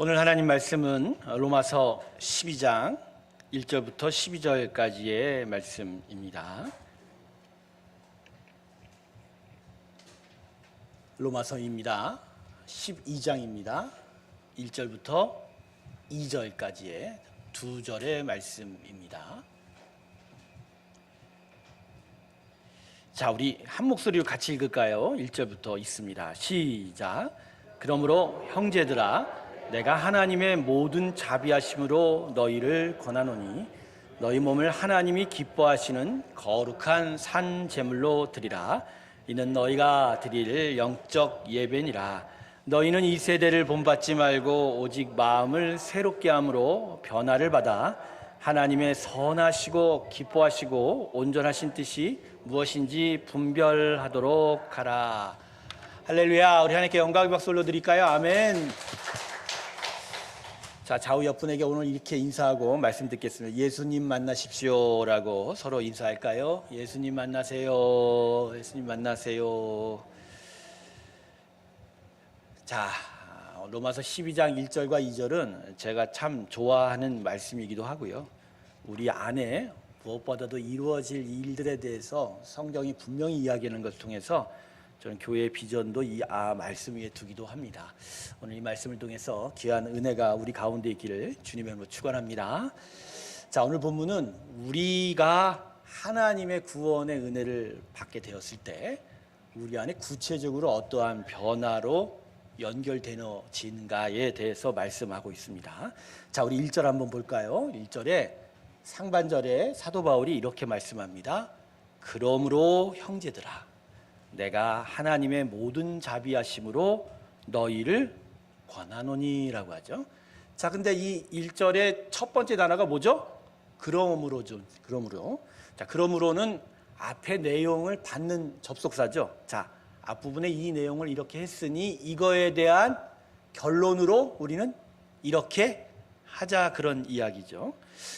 오늘 하나님 말씀은 로마서 12장 1절부터 12절까지의 말씀입니다. 로마서입니다. 12장입니다. 1절부터 2절까지의 두 절의 말씀입니다. 자, 우리 한 목소리로 같이 읽을까요? 1절부터 있습니다. 시작. 그러므로 형제들아, 내가 하나님의 모든 자비하심으로 너희를 권하노니 너희 몸을 하나님이 기뻐하시는 거룩한 산 제물로 드리라. 이는 너희가 드릴 영적 예배니라. 너희는 이 세대를 본받지 말고 오직 마음을 새롭게 함으로 변화를 받아 하나님의 선하시고 기뻐하시고 온전하신 뜻이 무엇인지 분별하도록 하라. 할렐루야. 우리 하나님께 영광의 박수 올려드릴까요? 아멘. 자, 좌우 옆분에게 오늘 이렇게 인사하고 말씀 듣겠습니다. 예수님 만나십시오 라고 서로 인사할까요? 예수님 만나세요. 예수님 만나세요. 자, 로마서 12장 1절과 2절은 제가 참 좋아하는 말씀이기도 하고요. 우리 안에 무엇보다도 이루어질 일들에 대해서 성경이 분명히 이야기하는 것을 통해서 저는 교회의 비전도 이 말씀 위에 두기도 합니다. 오늘 이 말씀을 통해서 귀한 은혜가 우리 가운데 있기를 주님의 이름으로 축원합니다. 자, 오늘 본문은 우리가 하나님의 구원의 은혜를 받게 되었을 때 우리 안에 구체적으로 어떠한 변화로 연결되어진가에 대해서 말씀하고 있습니다. 자, 우리 1절 한번 볼까요? 1절에 상반절에 사도 바울이 이렇게 말씀합니다. 그러므로 형제들아, 내가 하나님의 모든 자비하심으로 너희를 권하노니라고 하죠. 자, 근데 이 1절의 첫 번째 단어가 뭐죠? 그러므로죠. 그러므로. 자, 그러므로는 앞의 내용을 받는 접속사죠. 자, 앞부분에 이 내용을 이렇게 했으니 이거에 대한 결론으로 우리는 이렇게 하자, 그런 이야기죠.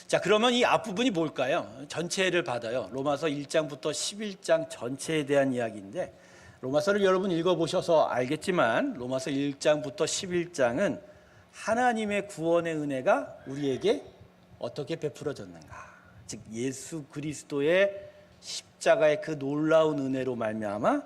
자, 그러면 이 앞부분이 뭘까요? 전체를 받아요. 로마서 1장부터 11장 전체에 대한 이야기인데, 로마서를 여러분 읽어보셔서 알겠지만 로마서 1장부터 11장은 하나님의 구원의 은혜가 우리에게 어떻게 베풀어졌는가, 즉 예수 그리스도의 십자가의 그 놀라운 은혜로 말미암아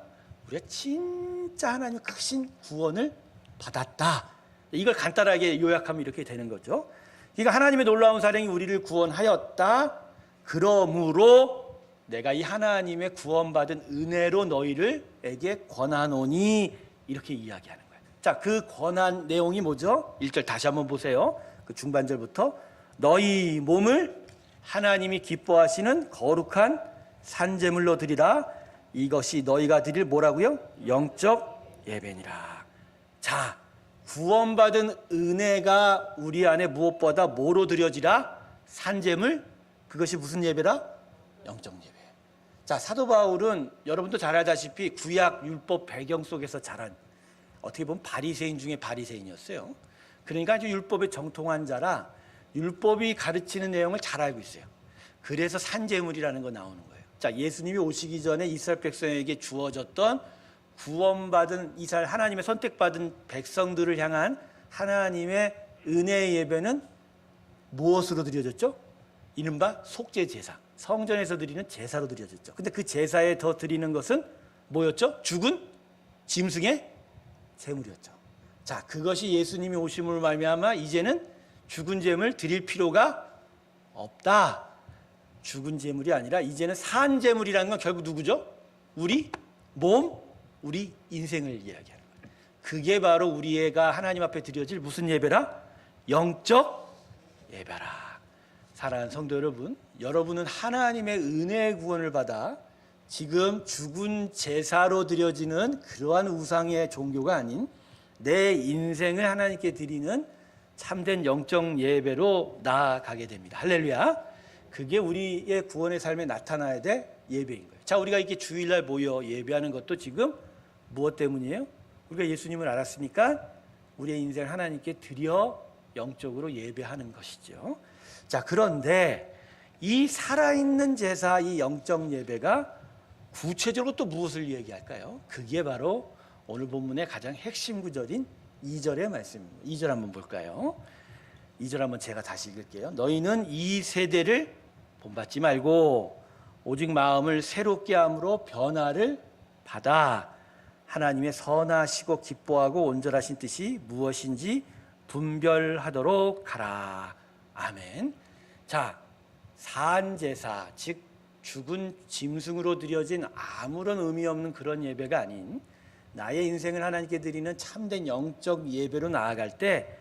우리가 진짜 하나님의 크신 구원을 받았다. 이걸 간단하게 요약하면 이렇게 되는 거죠. 그러니까 하나님의 놀라운 사랑이 우리를 구원하였다. 그러므로 내가 이 하나님의 구원받은 은혜로 너희를에게 권하노니, 이렇게 이야기하는 거예요. 자, 그 권한 내용이 뭐죠? 1절 다시 한번 보세요. 그 중반절부터 너희 몸을 하나님이 기뻐하시는 거룩한 산제물로 드리라. 이것이 너희가 드릴 뭐라고요? 영적 예배니라. 자, 구원받은 은혜가 우리 안에 무엇보다 뭐로 드려지라? 산제물. 그것이 무슨 예배라? 영적 예배. 자, 사도 바울은 여러분도 잘 알다시피 구약 율법 배경 속에서 자란, 어떻게 보면 바리새인 중에 바리새인이었어요. 그러니까 아주 율법에 정통한 자라 율법이 가르치는 내용을 잘 알고 있어요. 그래서 산제물이라는 거 나오는 거예요. 자, 예수님이 오시기 전에 이스라엘 백성에게 주어졌던 구원받은 이스라엘 하나님의 선택받은 백성들을 향한 하나님의 은혜의 예배는 무엇으로 드려졌죠? 이른바 속죄 제사, 성전에서 드리는 제사로 드려졌죠. 근데 그 제사에 더 드리는 것은 뭐였죠? 죽은 짐승의 제물이었죠. 자, 그것이 예수님이 오심으로 말미암아 이제는 죽은 제물 드릴 필요가 없다. 죽은 제물이 아니라 이제는 산 제물이라는 건 결국 누구죠? 우리 몸, 우리 인생을 이야기하는 거예요. 그게 바로 우리가 하나님 앞에 드려질 무슨 예배라? 영적 예배라. 사랑하는 성도 여러분, 여러분은 하나님의 은혜의 구원을 받아 지금 죽은 제사로 드려지는 그러한 우상의 종교가 아닌 내 인생을 하나님께 드리는 참된 영적 예배로 나아가게 됩니다. 할렐루야. 그게 우리의 구원의 삶에 나타나야 될 예배인 거예요. 자, 우리가 이렇게 주일날 모여 예배하는 것도 지금 무엇 때문이에요? 우리가 예수님을 알았으니까 우리의 인생을 하나님께 드려 영적으로 예배하는 것이죠. 자, 그런데 이 살아있는 제사, 이 영적 예배가 구체적으로 또 무엇을 얘기할까요? 그게 바로 오늘 본문의 가장 핵심 구절인 2절의 말씀입니다. 2절 한번 볼까요? 2절 한번 제가 다시 읽을게요. 너희는 이 세대를 본받지 말고 오직 마음을 새롭게 함으로 변화를 받아 하나님의 선하시고 기뻐하고 온전하신 뜻이 무엇인지 분별하도록 하라. 아멘. 자, 산제사, 즉 죽은 짐승으로 드려진 아무런 의미 없는 그런 예배가 아닌 나의 인생을 하나님께 드리는 참된 영적 예배로 나아갈 때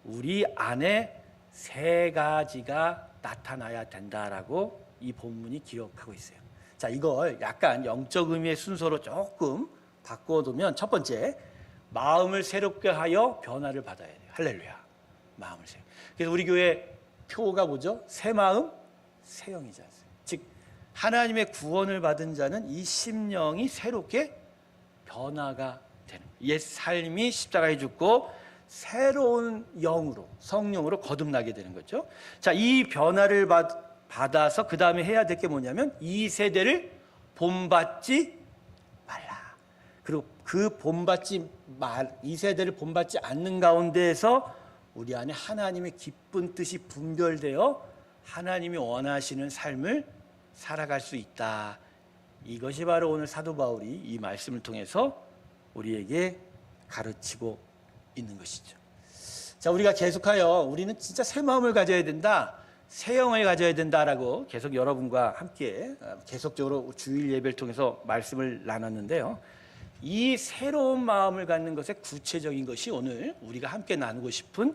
우리 안에 세 가지가 나타나야 된다라고 이 본문이 기록하고 있어요. 자, 이걸 약간 영적 의미의 순서로 조금 바꿔두면 첫 번째, 마음을 새롭게 하여 변화를 받아야 돼요. 할렐루야. 마음을 새롭게. 그래서 우리 교회 표가 뭐죠? 새 마음, 새 영이지 않습니까? 즉 하나님의 구원을 받은 자는 이 심령이 새롭게 변화가 되는 거예요. 옛 삶이 십자가에 죽고 새로운 영으로, 성령으로 거듭나게 되는 거죠. 자, 이 변화를 받아서 그 다음에 해야 될 게 뭐냐면 이 세대를 본받지 말라. 그리고 이 세대를 본받지 않는 가운데에서 우리 안에 하나님의 기쁜 뜻이 분별되어 하나님이 원하시는 삶을 살아갈 수 있다. 이것이 바로 오늘 사도 바울이 이 말씀을 통해서 우리에게 가르치고 있는 것이죠. 자, 우리가 계속하여 우리는 진짜 새 마음을 가져야 된다, 새 영을 가져야 된다라고 계속 여러분과 함께 계속적으로 주일 예배를 통해서 말씀을 나눴는데요. 이 새로운 마음을 갖는 것의 구체적인 것이 오늘 우리가 함께 나누고 싶은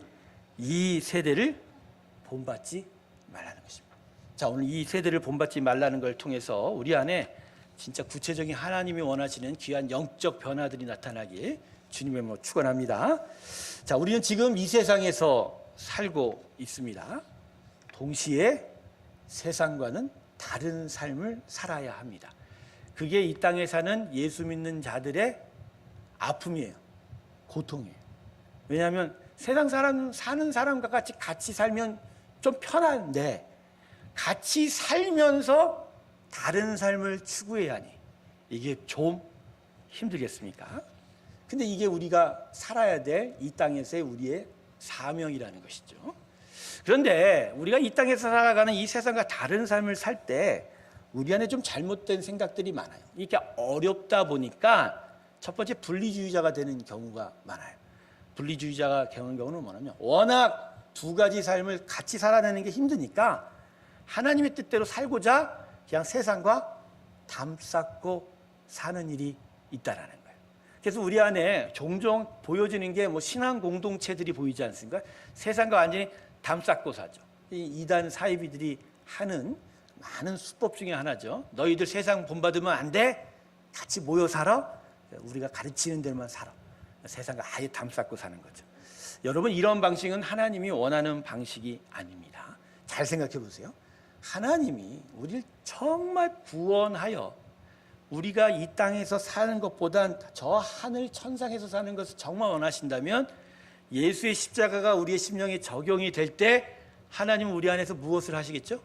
이 세대를 본받지 말라는 것입니다. 자, 오늘 이 세대를 본받지 말라는 걸 통해서 우리 안에 진짜 구체적인 하나님이 원하시는 귀한 영적 변화들이 나타나길 주님의 이름으로 축원합니다. 자, 우리는 지금 이 세상에서 살고 있습니다. 동시에 세상과는 다른 삶을 살아야 합니다. 그게 이 땅에 사는 예수 믿는 자들의 아픔이에요. 고통이에요. 왜냐하면 세상 사람 사는 사람과 같이 살면 좀 편한데 같이 살면서 다른 삶을 추구해야 하니 이게 좀 힘들겠습니까? 근데 이게 우리가 살아야 될 이 땅에서의 우리의 사명이라는 것이죠. 그런데 우리가 이 땅에서 살아가는 이 세상과 다른 삶을 살 때 우리 안에 좀 잘못된 생각들이 많아요. 이게 어렵다 보니까 첫 번째 분리주의자가 되는 경우가 많아요. 분리주의자가 되는 경우는 뭐냐면 워낙 두 가지 삶을 같이 살아내는 게 힘드니까 하나님의 뜻대로 살고자 그냥 세상과 담쌓고 사는 일이 있다라는 거예요. 그래서 우리 안에 종종 보여지는 게 뭐 신앙 공동체들이 보이지 않습니까? 세상과 완전히 담쌓고 사죠. 이 이단 사이비들이 하는 많은 수법 중에 하나죠. 너희들 세상 본받으면 안 돼. 같이 모여 살아. 우리가 가르치는 대로만 살아. 세상과 아예 담쌓고 사는 거죠. 여러분, 이런 방식은 하나님이 원하는 방식이 아닙니다. 잘 생각해 보세요. 하나님이 우리를 정말 구원하여 우리가 이 땅에서 사는 것보단 저 하늘 천상에서 사는 것을 정말 원하신다면 예수의 십자가가 우리의 심령에 적용이 될 때 하나님은 우리 안에서 무엇을 하시겠죠?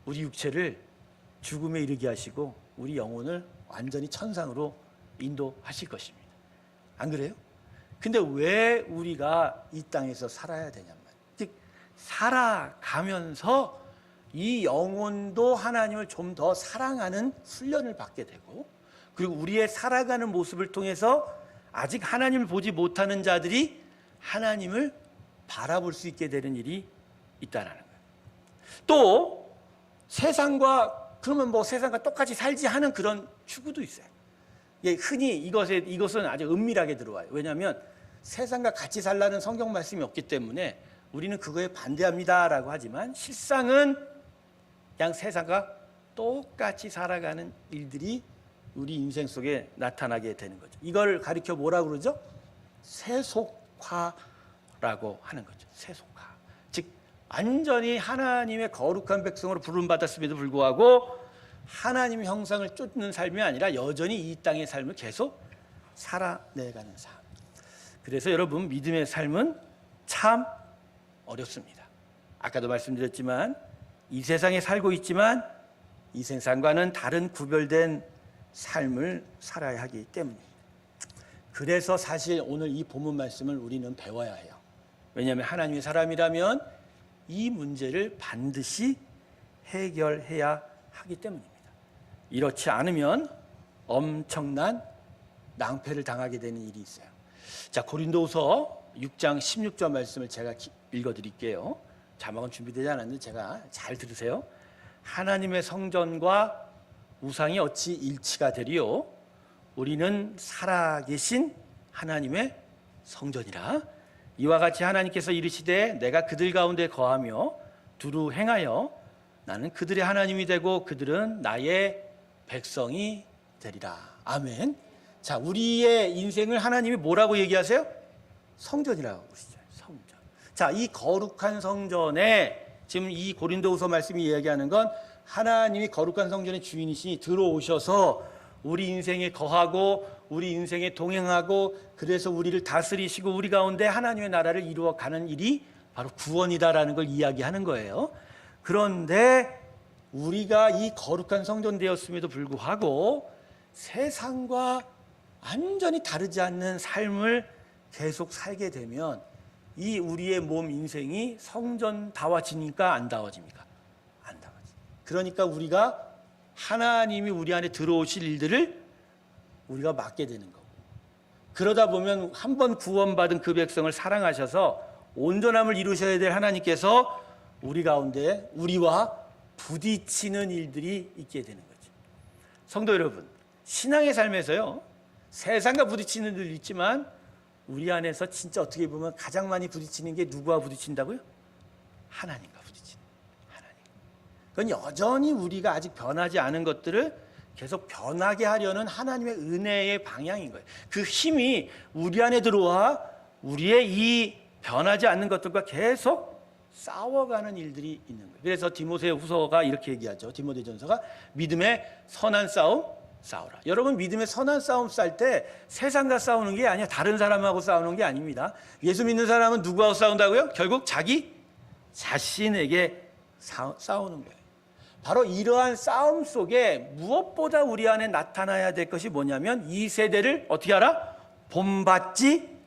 우리 육체를 죽음에 이르게 하시고 우리 영혼을 완전히 천상으로 인도하실 것입니다. 안 그래요? 근데 왜 우리가 이 땅에서 살아야 되냐면, 즉 살아가면서 이 영혼도 하나님을 좀 더 사랑하는 훈련을 받게 되고, 그리고 우리의 살아가는 모습을 통해서 아직 하나님을 보지 못하는 자들이 하나님을 바라볼 수 있게 되는 일이 있다는 거예요. 또 그러면 세상과 똑같이 살지 하는 그런 추구도 있어요. 흔히 이것은 아주 은밀하게 들어와요. 왜냐하면 세상과 같이 살라는 성경 말씀이 없기 때문에 우리는 그거에 반대합니다라고 하지만 실상은 그냥 세상과 똑같이 살아가는 일들이 우리 인생 속에 나타나게 되는 거죠. 이걸 가리켜 뭐라고 그러죠? 세속화라고 하는 거죠. 세속화. 즉 완전히 하나님의 거룩한 백성으로 부름받았음에도 불구하고 하나님의 형상을 쫓는 삶이 아니라 여전히 이 땅의 삶을 계속 살아내가는 삶. 그래서 여러분, 믿음의 삶은 참 어렵습니다. 아까도 말씀드렸지만 이 세상에 살고 있지만 이 세상과는 다른 구별된 삶을 살아야 하기 때문입니다. 그래서 사실 오늘 이 본문 말씀을 우리는 배워야 해요. 왜냐하면 하나님의 사람이라면 이 문제를 반드시 해결해야 하기 때문입니다. 이렇지 않으면 엄청난 낭패를 당하게 되는 일이 있어요. 자, 고린도후서 6장 16절 말씀을 제가 읽어드릴게요. 자막은 준비되지 않았는데 제가 잘 들으세요. 하나님의 성전과 우상이 어찌 일치가 되리요? 우리는 살아계신 하나님의 성전이라. 이와 같이 하나님께서 이르시되 내가 그들 가운데 거하며 두루 행하여 나는 그들의 하나님이 되고 그들은 나의 백성이 되리라. 아멘. 자, 우리의 인생을 하나님이 뭐라고 얘기하세요? 성전이라고 그러시죠. 성전. 자, 이 거룩한 성전에 지금 이 고린도후서 말씀이 이야기하는 건 하나님이 거룩한 성전의 주인이시니 들어오셔서 우리 인생에 거하고 우리 인생에 동행하고 그래서 우리를 다스리시고 우리 가운데 하나님의 나라를 이루어가는 일이 바로 구원이다라는 걸 이야기하는 거예요. 그런데 우리가 이 거룩한 성전 되었음에도 불구하고 세상과 완전히 다르지 않는 삶을 계속 살게 되면 이 우리의 몸 인생이 성전다워지니까 안 다워집니까? 안 다워지. 그러니까 우리가 하나님이 우리 안에 들어오실 일들을 우리가 맡게 되는 거고, 그러다 보면 한 번 구원받은 그 백성을 사랑하셔서 온전함을 이루셔야 될 하나님께서 우리 가운데 우리와 부딪히는 일들이 있게 되는 거죠. 성도 여러분, 신앙의 삶에서요, 세상과 부딪히는 일도 있지만 우리 안에서 진짜 어떻게 보면 가장 많이 부딪히는 게 누구와 부딪힌다고요? 하나님과 부딪히는. 하나님. 그건 여전히 우리가 아직 변하지 않은 것들을 계속 변하게 하려는 하나님의 은혜의 방향인 거예요. 그 힘이 우리 안에 들어와 우리의 이 변하지 않는 것들과 계속 싸워가는 일들이 있는 거예요. 그래서 디모데후서가 이렇게 얘기하죠. 디모데전서가 믿음의 선한 싸움 싸우라. 여러분, 믿음의 선한 싸움 싸울 때 세상과 싸우는 게 아니야. 다른 사람하고 싸우는 게 아닙니다. 예수 믿는 사람은 누구하고 싸운다고요? 결국 자기 자신에게 싸우는 거예요. 바로 이러한 싸움 속에 무엇보다 우리 안에 나타나야 될 것이 뭐냐면 이 세대를 어떻게 하라? 본받지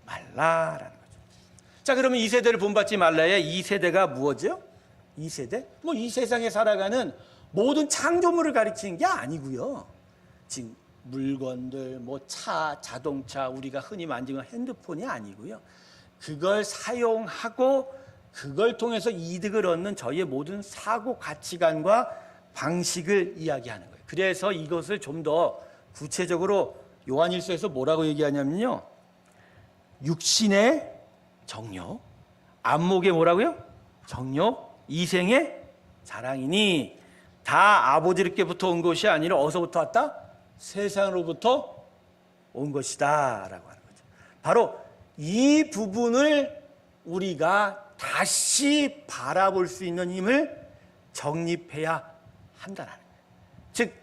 말라라는 거죠. 자, 그러면 이 세대를 본받지 말라야 이 세대가 무엇이죠? 이 세대? 뭐 이 세상에 살아가는 모든 창조물을 가리키는 게 아니고요. 지금 물건들, 뭐 차, 자동차, 우리가 흔히 만지는 핸드폰이 아니고요. 그걸 사용하고 그걸 통해서 이득을 얻는 저희의 모든 사고 가치관과 방식을 이야기하는 거예요. 그래서 이것을 좀 더 구체적으로 요한일서에서 뭐라고 얘기하냐면요, 육신의 정욕, 안목의 뭐라고요? 정욕, 이생의 자랑이니 다 아버지께부터 온 것이 아니라 어디서부터 왔다? 세상으로부터 온 것이다 라고 하는 거죠. 바로 이 부분을 우리가 다시 바라볼 수 있는 힘을 정립해야 한다는 거예요. 즉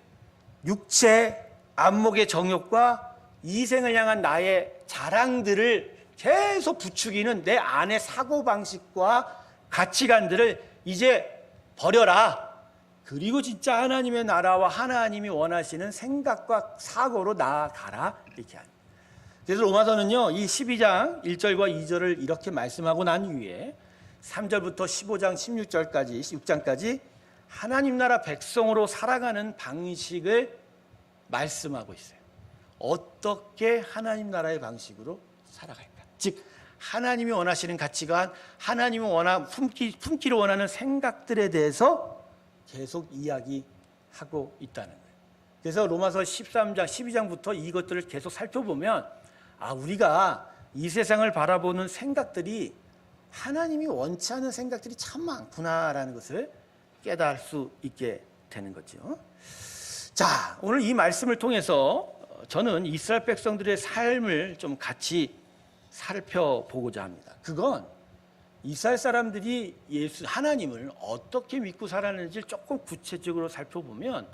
육체, 안목의 정욕과 이생을 향한 나의 자랑들을 계속 부추기는 내 안의 사고방식과 가치관들을 이제 버려라. 그리고 진짜 하나님의 나라와 하나님이 원하시는 생각과 사고로 나아가라. 이렇게 합니다. 그래서 로마서는요, 이 12장 1절과 2절을 이렇게 말씀하고 난 후에 3절부터 15장 16절까지 6장까지 하나님 나라 백성으로 살아가는 방식을 말씀하고 있어요. 어떻게 하나님 나라의 방식으로 살아갈까? 즉 하나님이 원하시는 가치관, 하나님이 품기를 원하는 생각들에 대해서 계속 이야기하고 있다는 거예요. 그래서 로마서 13장, 12장부터 이것들을 계속 살펴보면 우리가 이 세상을 바라보는 생각들이 하나님이 원치 않은 생각들이 참 많구나라는 것을 깨달을 수 있게 되는 거죠. 자, 오늘 이 말씀을 통해서 저는 이스라엘 백성들의 삶을 좀 같이 살펴보고자 합니다. 그건 이스라엘 사람들이 하나님을 어떻게 믿고 살았는지 조금 구체적으로 살펴보면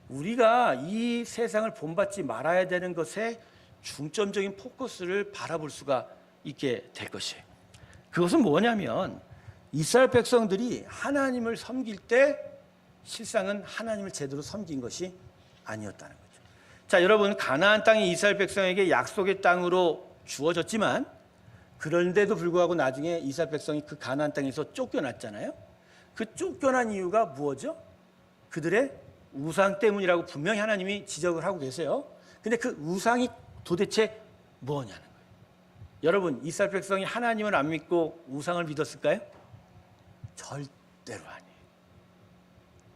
우리가 이 세상을 본받지 말아야 되는 것에 중점적인 포커스를 바라볼 수가 있게 될 것이에요. 그것은 뭐냐면 이스라엘 백성들이 하나님을 섬길 때 실상은 하나님을 제대로 섬긴 것이 아니었다는 거죠. 자, 여러분, 가나안 땅이 이스라엘 백성에게 약속의 땅으로 주어졌지만 그런데도 불구하고 나중에 이스라엘 백성이 그 가나안 땅에서 쫓겨났잖아요. 그 쫓겨난 이유가 무엇이죠? 그들의 우상 때문이라고 분명히 하나님이 지적을 하고 계세요. 근데 그 우상이 도대체 뭐냐는 거예요. 여러분, 이스라엘 백성이 하나님을 안 믿고 우상을 믿었을까요? 절대로 아니에요.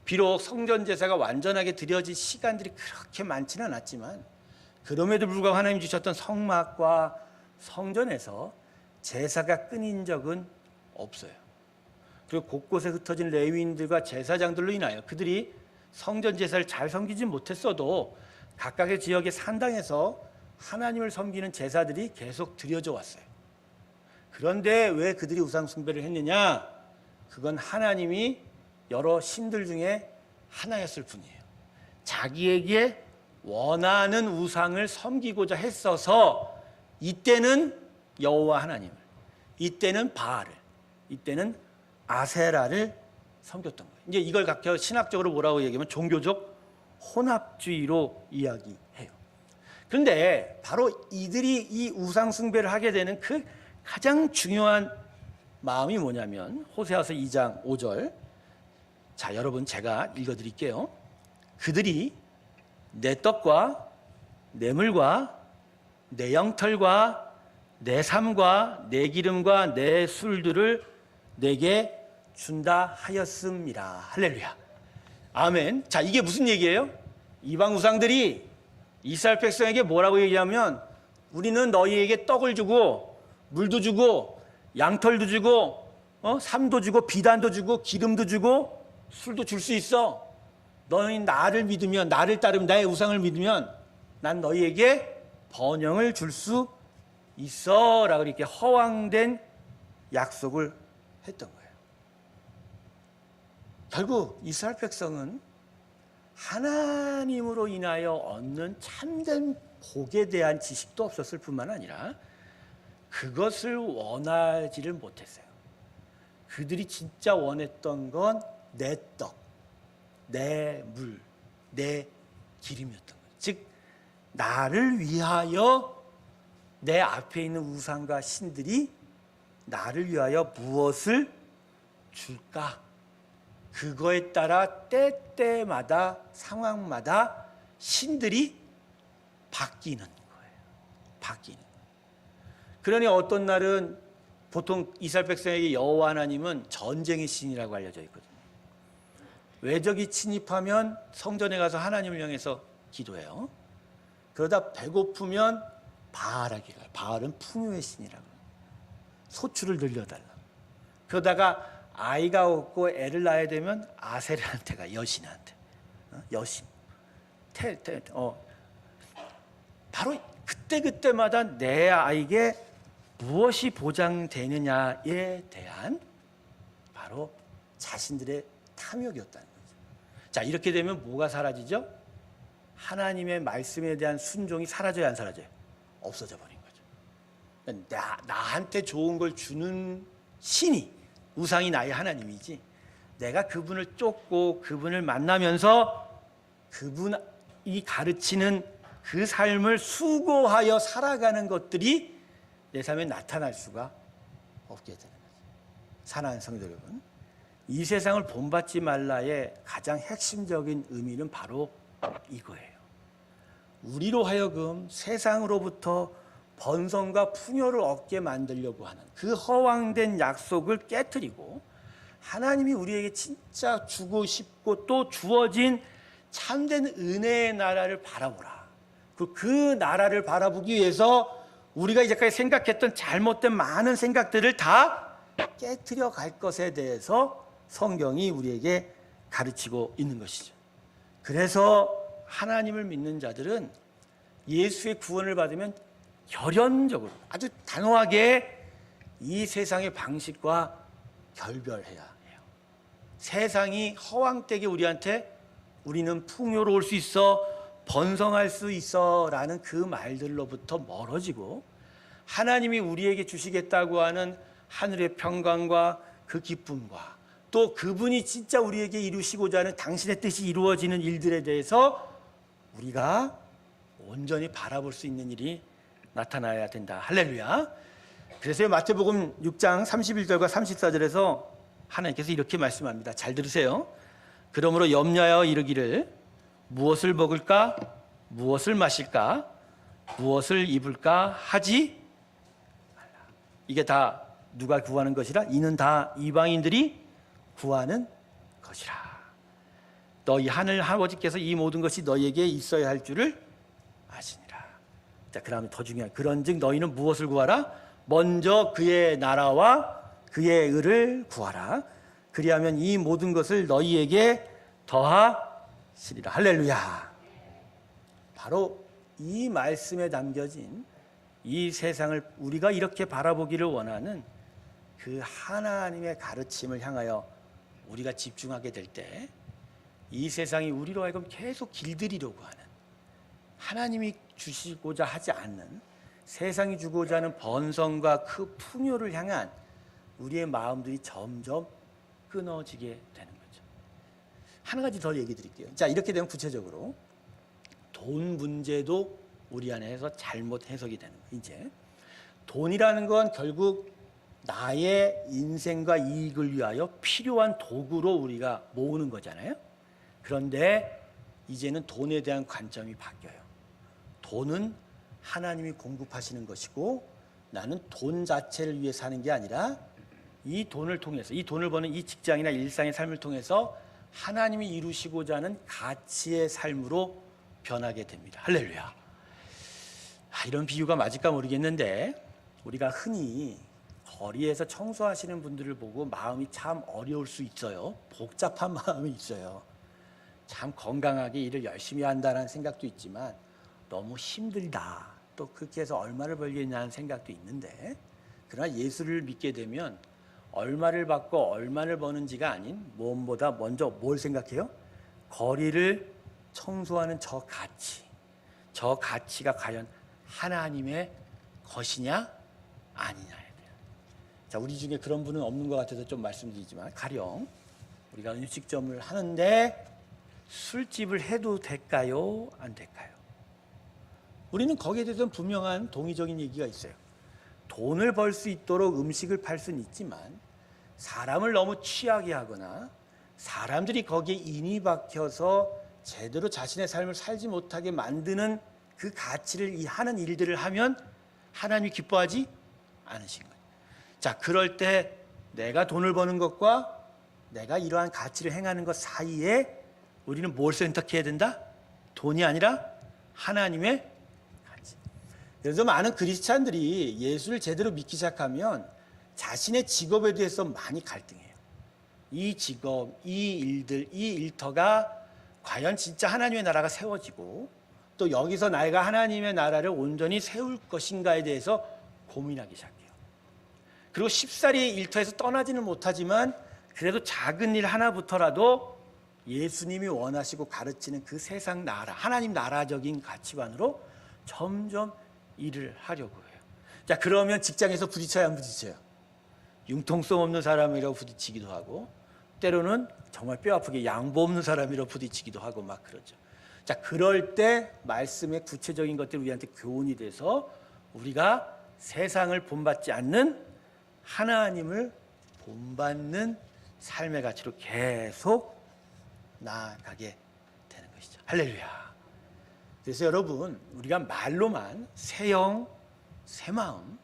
비록 성전 제사가 완전하게 드려진 시간들이 그렇게 많지는 않았지만 그럼에도 불구하고 하나님이 주셨던 성막과 성전에서 제사가 끊인 적은 없어요. 그리고 곳곳에 흩어진 레위인들과 제사장들로 인하여 그들이 성전 제사를 잘 섬기지 못했어도 각각의 지역의 산당에서 하나님을 섬기는 제사들이 계속 드려져 왔어요. 그런데 왜 그들이 우상 숭배를 했느냐? 그건 하나님이 여러 신들 중에 하나였을 뿐이에요. 자기에게 원하는 우상을 섬기고자 했어서 이때는 여호와 하나님을, 이때는 바알을, 이때는 아세라를 섬겼던 거예요. 이제 이걸 각혀 신학적으로 뭐라고 얘기하면 종교적 혼합주의로 이야기해요. 그런데 바로 이들이 이 우상 숭배를 하게 되는 그 가장 중요한 마음이 뭐냐면 호세아서 2장 5절. 자, 여러분, 제가 읽어드릴게요. 그들이 내 떡과 내 물과 내 영털과 내 삶과 내 기름과 내 술들을 내게 준다 하였음이라. 할렐루야. 아멘. 자, 이게 무슨 얘기예요? 이방 우상들이 이스라엘 백성에게 뭐라고 얘기하면 우리는 너희에게 떡을 주고 물도 주고 양털도 주고 삶도 주고 비단도 주고 기름도 주고 술도 줄 수 있어. 너희 나를 믿으면, 나를 따르면, 나의 우상을 믿으면 난 너희에게 번영을 줄 수 있어 라고 이렇게 허황된 약속을 했던 거예요. 결국 이스라엘 백성은 하나님으로 인하여 얻는 참된 복에 대한 지식도 없었을 뿐만 아니라 그것을 원하지를 못했어요. 그들이 진짜 원했던 건 내 떡, 내 물, 내 기름이었던 거예요. 즉 나를 위하여 내 앞에 있는 우상과 신들이 나를 위하여 무엇을 줄까? 그거에 따라 때때마다 상황마다 신들이 바뀌는 거예요. 바뀌는. 그러니 어떤 날은 보통 이스라엘 백성에게 여호와 하나님은 전쟁의 신이라고 알려져 있거든요. 외적이 침입하면 성전에 가서 하나님을 향해서 기도해요. 그러다 배고프면 바알에게 가요. 바알은 풍요의 신이라고. 소출을 늘려달라. 그러다가 아이가 없고 애를 낳아야 되면 아세라한테 가, 여신한테. 여신. 바로 그때마다 내 아이에게 무엇이 보장되느냐에 대한 바로 자신들의 탐욕이었다는 거죠. 자, 이렇게 되면 뭐가 사라지죠? 하나님의 말씀에 대한 순종이 사라져야 안 사라져요? 없어져 버린 거죠. 나한테 좋은 걸 주는 신이, 우상이 나의 하나님이지, 내가 그분을 쫓고 그분을 만나면서 그분이 가르치는 그 삶을 수고하여 살아가는 것들이 내 삶에 나타날 수가 없게 되는 거죠. 사랑하는 성도 여러분, 이 세상을 본받지 말라의 가장 핵심적인 의미는 바로 이거예요. 우리로 하여금 세상으로부터 번성과 풍요를 얻게 만들려고 하는 그 허황된 약속을 깨트리고 하나님이 우리에게 진짜 주고 싶고 또 주어진 참된 은혜의 나라를 바라보라. 그 나라를 바라보기 위해서 우리가 이제까지 생각했던 잘못된 많은 생각들을 다 깨트려 갈 것에 대해서 성경이 우리에게 가르치고 있는 것이죠. 그래서 하나님을 믿는 자들은 예수의 구원을 받으면 결연적으로 아주 단호하게 이 세상의 방식과 결별해야 해요. 세상이 허황되게 우리한테 우리는 풍요로울 수 있어, 번성할 수 있어 라는 그 말들로부터 멀어지고 하나님이 우리에게 주시겠다고 하는 하늘의 평강과 그 기쁨과 또 그분이 진짜 우리에게 이루시고자 하는 당신의 뜻이 이루어지는 일들에 대해서 우리가 온전히 바라볼 수 있는 일이 나타나야 된다. 할렐루야. 그래서 마태복음 6장 31절과 34절에서 하나님께서 이렇게 말씀합니다. 잘 들으세요. 그러므로 염려하여 이르기를 무엇을 먹을까? 무엇을 마실까? 무엇을 입을까? 하지 말라. 이게 다 누가 구하는 것이라? 이는 다 이방인들이 구하는 것이라. 너희 하늘 아버지께서 이 모든 것이 너희에게 있어야 할 줄을 아시니라. 자, 그다음에 더 중요한 그런즉 너희는 무엇을 구하라? 먼저 그의 나라와 그의 의를 구하라. 그리하면 이 모든 것을 너희에게 더하시리라. 할렐루야. 바로 이 말씀에 담겨진 이 세상을 우리가 이렇게 바라보기를 원하는 그 하나님의 가르침을 향하여 우리가 집중하게 될 때 이 세상이 우리로 하여금 계속 길들이려고 하는, 하나님이 주시고자 하지 않는, 세상이 주고자 하는 번성과 그 풍요를 향한 우리의 마음들이 점점 끊어지게 되는 거죠. 한 가지 더 얘기 드릴게요. 자, 이렇게 되면 구체적으로 돈 문제도 우리 안에서 잘못 해석이 되는 거예요. 이제 돈이라는 건 결국 나의 인생과 이익을 위하여 필요한 도구로 우리가 모으는 거잖아요. 그런데 이제는 돈에 대한 관점이 바뀌어요. 돈은 하나님이 공급하시는 것이고 나는 돈 자체를 위해 사는 게 아니라 이 돈을 통해서, 이 돈을 버는 이 직장이나 일상의 삶을 통해서 하나님이 이루시고자 하는 가치의 삶으로 변하게 됩니다. 할렐루야. 이런 비유가 맞을까 모르겠는데 우리가 흔히 거리에서 청소하시는 분들을 보고 마음이 참 어려울 수 있어요. 복잡한 마음이 있어요. 참 건강하게 일을 열심히 한다는 생각도 있지만 너무 힘들다. 또 그렇게 해서 얼마를 벌겠냐는 생각도 있는데, 그러나 예수를 믿게 되면 얼마를 받고 얼마를 버는지가 아닌 무엇보다 먼저 뭘 생각해요? 거리를 청소하는 저 가치가 과연 하나님의 것이냐 아니냐에 대한. 자, 우리 중에 그런 분은 없는 것 같아서 좀 말씀드리지만, 가령 우리가 음식점을 하는데 술집을 해도 될까요? 안 될까요? 우리는 거기에 대해서는 분명한 동의적인 얘기가 있어요. 돈을 벌 수 있도록 음식을 팔 수는 있지만 사람을 너무 취하게 하거나 사람들이 거기에 인이 박혀서 제대로 자신의 삶을 살지 못하게 만드는 그 가치를 하는 일들을 하면 하나님이 기뻐하지 않으신 거예요. 자, 그럴 때 내가 돈을 버는 것과 내가 이러한 가치를 행하는 것 사이에 우리는 뭘 선택해야 된다? 돈이 아니라 하나님의 가치. 그래서 많은 크리스찬들이 예수를 제대로 믿기 시작하면 자신의 직업에 대해서 많이 갈등해요. 이 직업, 이 일들, 이 일터가 과연 진짜 하나님의 나라가 세워지고 또 여기서 내가 하나님의 나라를 온전히 세울 것인가에 대해서 고민하기 시작해요. 그리고 쉽사리 일터에서 떠나지는 못하지만 그래도 작은 일 하나부터라도 예수님이 원하시고 가르치는 그 세상 나라, 하나님 나라적인 가치관으로 점점 일을 하려고 해요. 자, 그러면 직장에서 부딪혀야 안 부딪혀요? 융통성 없는 사람이라고 부딪히기도 하고 때로는 정말 뼈 아프게 양보 없는 사람이라고 부딪히기도 하고 막 그러죠. 자, 그럴 때 말씀의 구체적인 것들이 우리한테 교훈이 돼서 우리가 세상을 본받지 않는 하나님을 본받는 삶의 가치로 계속 나아가게 되는 것이죠. 할렐루야. 그래서 여러분, 우리가 말로만 새 영, 새 마음,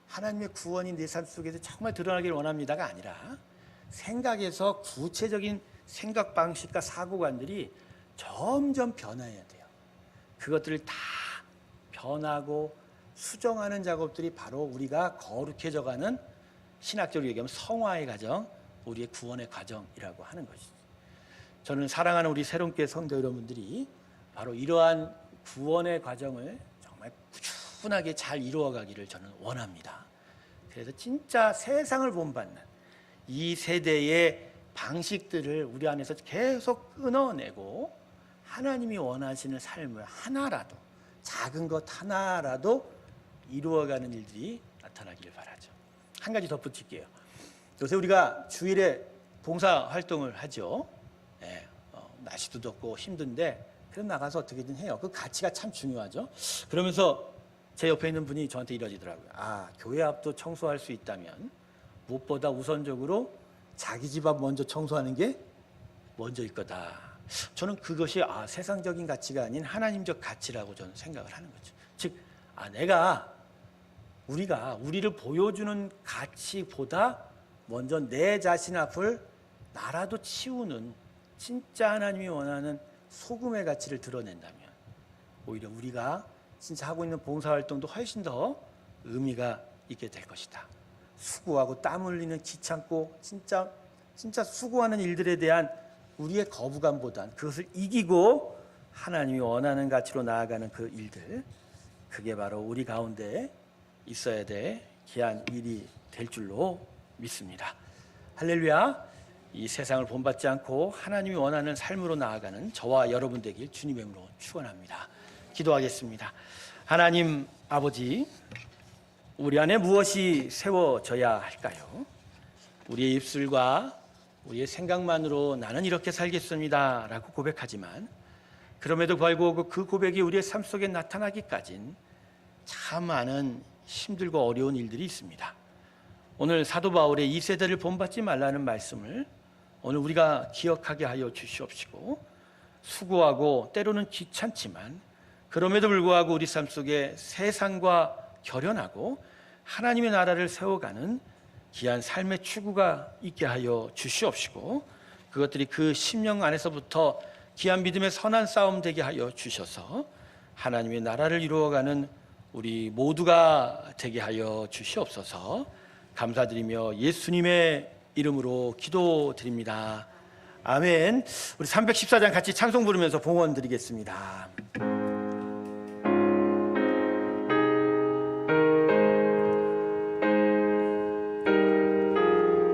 하나님의 구원이 내 삶 속에서 정말 드러나길 원합니다가 아니라 생각에서 구체적인 생각 방식과 사고관들이 점점 변해야 돼요. 그것들을 다 변하고 수정하는 작업들이 바로 우리가 거룩해져가는, 신학적으로 얘기하면 성화의 과정, 우리의 구원의 과정이라고 하는 것이죠. 저는 사랑하는 우리 새롬교회 성도 여러분들이 바로 이러한 구원의 과정을 정말 꾸준하게 잘 이루어가기를 저는 원합니다. 그래서 진짜 세상을 본받는 이 세대의 방식들을 우리 안에서 계속 끊어내고 하나님이 원하시는 삶을 하나라도, 작은 것 하나라도 이루어가는 일들이 나타나기를 바라죠. 한 가지 덧붙일게요. 요새 우리가 주일에 봉사활동을 하죠. 날씨도 덥고 힘든데 그럼 나가서 어떻게든 해요. 그 가치가 참 중요하죠. 그러면서 제 옆에 있는 분이 저한테 이러지더라고요. 아, 교회 앞도 청소할 수 있다면 무엇보다 우선적으로 자기 집 앞 먼저 청소하는 게 먼저일 거다. 저는 그것이 세상적인 가치가 아닌 하나님적 가치라고 저는 생각을 하는 거죠. 즉, 우리를 보여주는 가치보다 먼저 내 자신 앞을 나라도 치우는 진짜 하나님이 원하는 소금의 가치를 드러낸다면 오히려 우리가 진짜 하고 있는 봉사활동도 훨씬 더 의미가 있게 될 것이다. 수고하고 땀 흘리는 귀찮고 진짜 수고하는 일들에 대한 우리의 거부감보단 그것을 이기고 하나님이 원하는 가치로 나아가는 그 일들, 그게 바로 우리 가운데 있어야 될 귀한 일이 될 줄로 믿습니다. 할렐루야. 이 세상을 본받지 않고 하나님이 원하는 삶으로 나아가는 저와 여러분 되길 주님의 이름으로 축원합니다. 기도하겠습니다. 하나님 아버지, 우리 안에 무엇이 세워져야 할까요? 우리의 입술과 우리의 생각만으로 나는 이렇게 살겠습니다 라고 고백하지만 그럼에도 불구하고 그 고백이 우리의 삶 속에 나타나기까진 참 많은 힘들고 어려운 일들이 있습니다. 오늘 사도 바울의 이 세대를 본받지 말라는 말씀을 오늘 우리가 기억하게 하여 주시옵시고, 수고하고 때로는 귀찮지만 그럼에도 불구하고 우리 삶 속에 세상과 결연하고 하나님의 나라를 세워가는 귀한 삶의 추구가 있게 하여 주시옵시고, 그것들이 그 심령 안에서부터 귀한 믿음의 선한 싸움 되게 하여 주셔서 하나님의 나라를 이루어가는 우리 모두가 되게 하여 주시옵소서. 감사드리며 예수님의 이름으로 기도드립니다. 아멘. 우리 314장 같이 찬송 부르면서 봉헌 드리겠습니다.